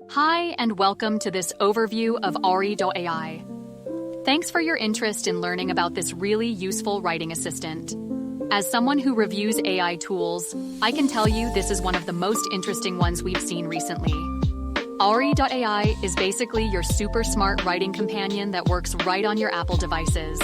Hi, and welcome to this overview of Auri.AI. Thanks for your interest in learning about this really useful writing assistant. As someone who reviews AI tools, I can tell you this is one of the most interesting ones we've seen recently. Auri.AI is basically your super smart writing companion that works right on your Apple devices.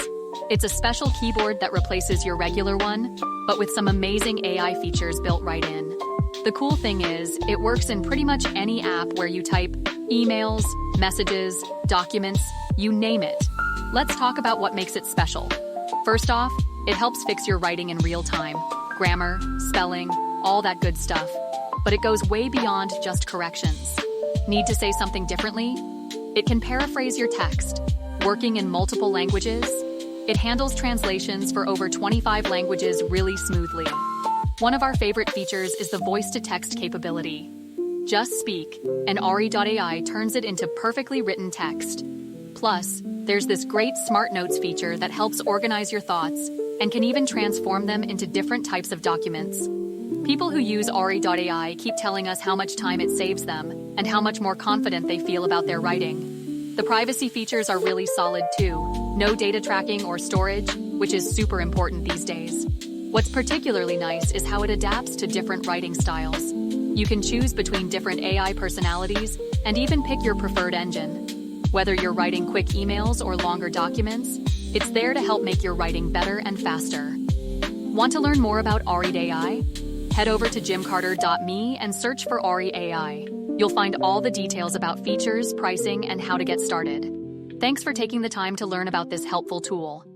It's a special keyboard that replaces your regular one, but with some amazing AI features built right in. The cool thing is, it works in pretty much any app where you type emails, messages, documents, you name it. Let's talk about what makes it special. First off, it helps fix your writing in real time. Grammar, spelling, all that good stuff. But it goes way beyond just corrections. Need to say something differently? It can paraphrase your text. Working in multiple languages? It handles translations for over 25 languages really smoothly. One of our favorite features is the voice-to-text capability. Just speak, and Auri.AI turns it into perfectly written text. Plus, there's this great Smart Notes feature that helps organize your thoughts and can even transform them into different types of documents. People who use Auri.AI keep telling us how much time it saves them and how much more confident they feel about their writing. The privacy features are really solid too. No data tracking or storage, which is super important these days. What's particularly nice is how it adapts to different writing styles. You can choose between different AI personalities and even pick your preferred engine. Whether you're writing quick emails or longer documents, it's there to help make your writing better and faster. Want to learn more about Auri.AI? Head over to jimcarter.me and search for Auri.AI. You'll find all the details about features, pricing, and how to get started. Thanks for taking the time to learn about this helpful tool.